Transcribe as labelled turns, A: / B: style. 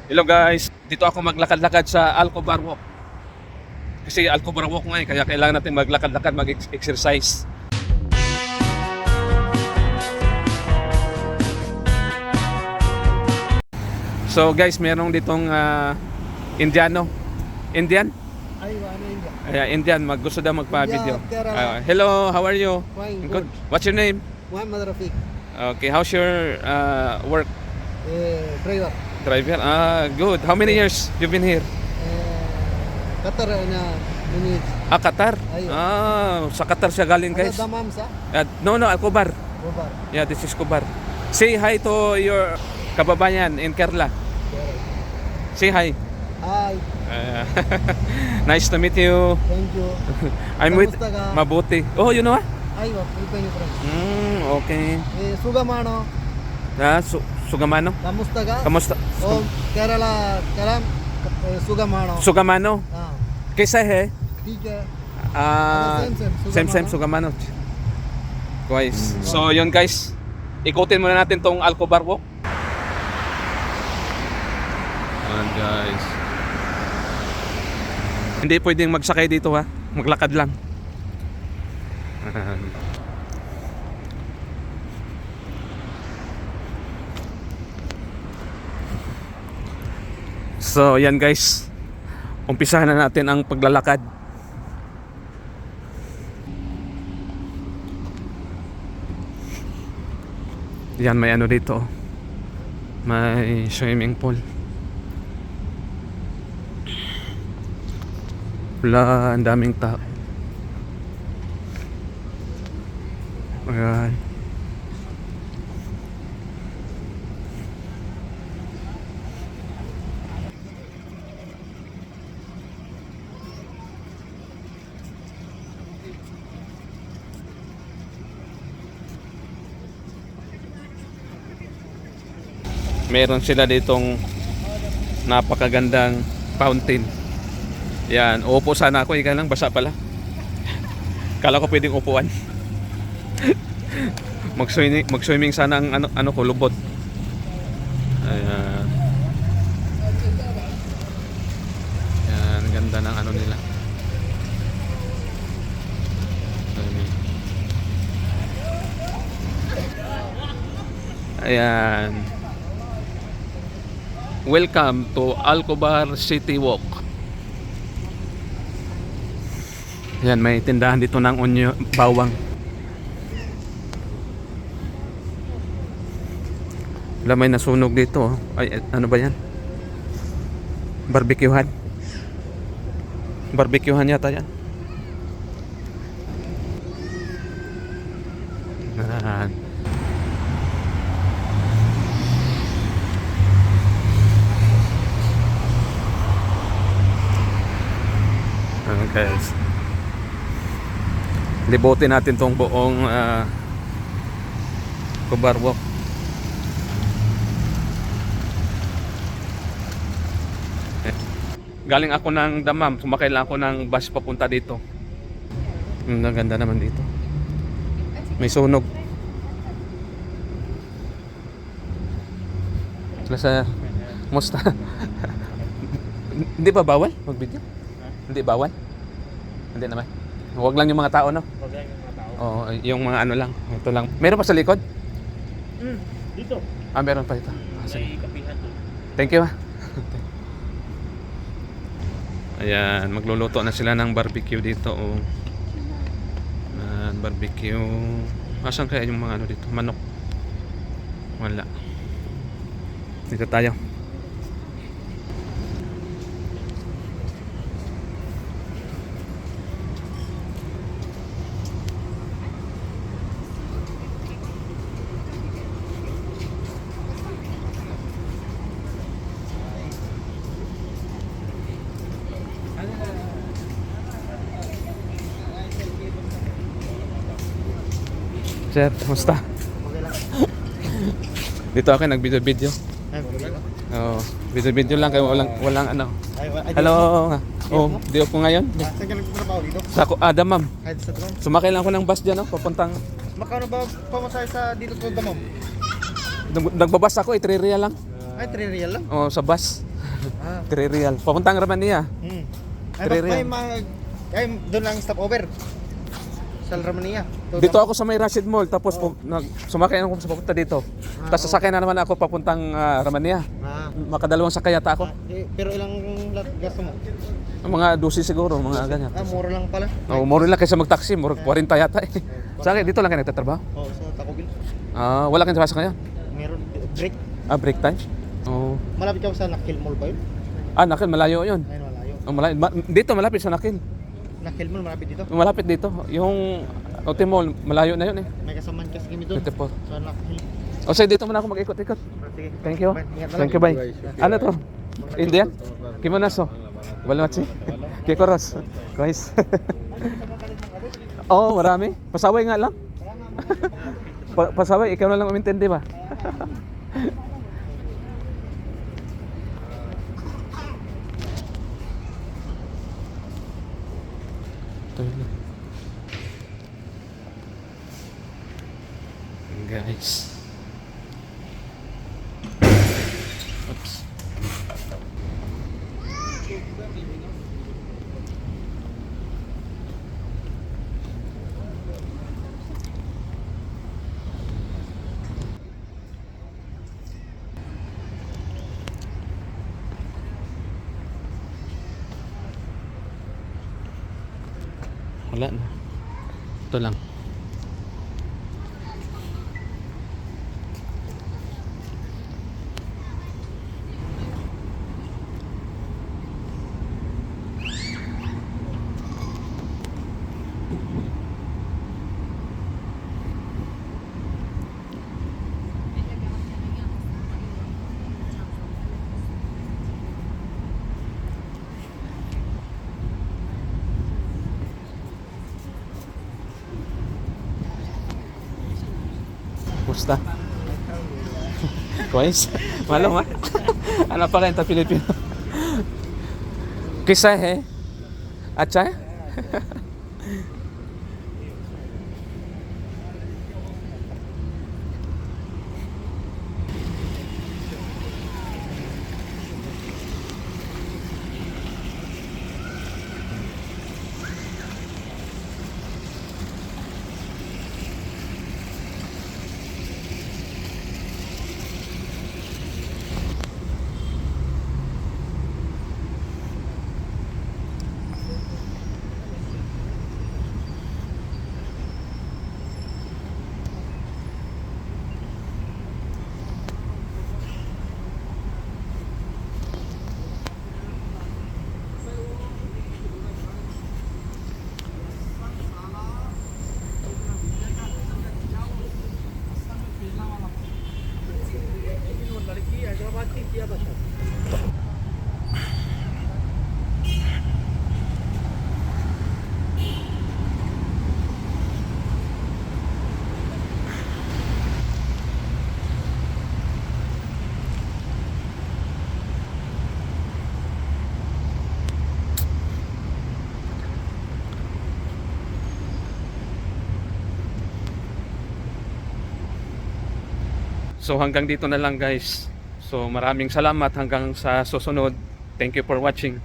A: Hello guys, dito ako maglakad-lakad sa Alcobar Walk. Kasi Alcobar Walk nga kaya kailangan natin maglakad-lakad, mag-exercise. So guys, merong ditong Indiano. Indian? Indian, gusto daw magpa-video. Hello, how are you?
B: Fine,
A: Good.
B: good.
A: What's your name?
B: Muhammad Rafiq,
A: Okay, how's your work?
B: driver.
A: Driver? Good. How many years you've been here?
B: Qatar na minutes.
A: Qatar?
B: Ayun.
A: Sa Qatar siya galing guys.
B: Ada damam sa
A: No, Alcobar.
B: Gobar.
A: Yeah, this is Cobar. Say hi to your kababayan in Kerala. Say hi.
B: Hi,
A: Nice to meet you.
B: thank you.
A: I'm with
B: Kamusta ka?
A: Mabuti. Oh, you know what?
B: Aywa, Pilipino friend.
A: Okay.
B: Sugamano,
A: Sugamano?
B: kamusta ka?
A: Kamusta?
B: Oh, Kerala, karam, Sugamano.
A: Sugamano.
B: हाँ,
A: Kaisa hai?
B: ठीक है.
A: Same Sugamano. Guys. So, yun guys. Ikutin muna natin tong Alcobar Walk. Ayan guys. Hindi pwedeng magsakay dito ha. Maglakad lang. Ayan. So, yan guys. Umpisahan na natin ang paglalakad. Yan, may ano dito. May swimming pool. Wala, ang daming tao. Ayan. Meron sila ditong napakagandang fountain. Yan, uupo sana ako, ika lang basa pala. Kala ko pwedeng upuan. Mag-swimming sana ang ano ko, lubot. Ayan. Yan, ganda ng ano nila. Ayan. Welcome to Alcobar City Walk. Yan, may tindahan dito ng bawang. Wala, may nasunog dito. Ay, ano ba yan? Barbecuehan. Barbecuehan yata yan. Yan. Okay. Libutin natin tong buong Cobar Walk. Galing ako ng Damam, sumakay lang ako ng bus papunta dito. Ang ganda naman dito. May sunog. Sir, musta? Hindi ba bawal mag-video? Hindi bawal? Hindi naman. Huwag lang yung mga tao, no?
C: Huwag lang yung mga tao.
A: Oo, yung mga ano lang. Ito lang. Meron pa sa likod?
C: Dito.
A: Meron pa ito.
C: May kapihan doon.
A: Thank you, ha. Ayan, magluluto na sila ng barbecue dito. Oh. Barbecue. Asan kaya yung mga ano dito? Manok. Wala. Dito tayo. Sir, kumusta? Dito ako nag-video-video. Oo, video-video lang kayo, walang ano. Hello. Oh, di ako ngayon.
B: Saan ka nagtrabaho dito?
A: Sa Damam.
B: Kahit sa Damam.
A: Sumakay lang ako ng bus diyan, papuntang
B: Magkano ba pamasahe sa dito sa Damam?
A: nagbabas ako, 3 real lang.
B: Ay, 3 real lang?
A: Oh, sa bus.
B: Ah.
A: 3 real. Papuntang Ramania.
B: Ay,
A: Three real.
B: ay, doon lang stopover. Sa Romania.
A: Dito ako sa may Rashid Mall, tapos sumakay ako sa papunta dito. Tapos sasakay na naman ako papuntang Ramania.
B: Ah.
A: Makadalawang sakay yata ako.
B: Pero ilang gasto mo?
A: Mga 12 siguro, mga ganyan.
B: Ah, mura lang pala.
A: Oh, mura lang kaysa mag-taxi, mura 40 yata eh. Sa akin, dito lang kayo nagtatrabaho?
B: Oh, sa Taco Bell.
A: Ah, wala kang trabaho ngayon?
B: Meron break.
A: Ah, break time? Oh.
B: Malapit ka sa Nakil Mall ba yun?
A: Ah, Nakil, malayo yun.
B: Ayun, malayo.
A: Oh, malayo. Dito, malapit sa Nakil.
B: Nakil Mall, malapit dito.
A: Malapit dito. Yung Ote Mall, malayo na yun eh.
B: May kasamaan kasi kami doon.
A: 24.
B: Sa Nakil.
A: O sige, dito muna ako mag-ikot-ikot.
B: Sige.
A: Thank you.
B: Bye. Ingat na lang.
A: Thank you, bye. Ano to? India? Kimonaso? Balmachi? Kikoros? Guys. Oo, marami. Pasaway nga lang. Pasaway, ikaw na lang umintindi ba? Guys. Oops. Wala na. Ito lang. Musta? Kuwais? Malum ah. Ano pa kayo Pilipino? Kisah hai? Acha hai? So hanggang dito na lang guys. So maraming salamat hanggang sa susunod. Thank you for watching.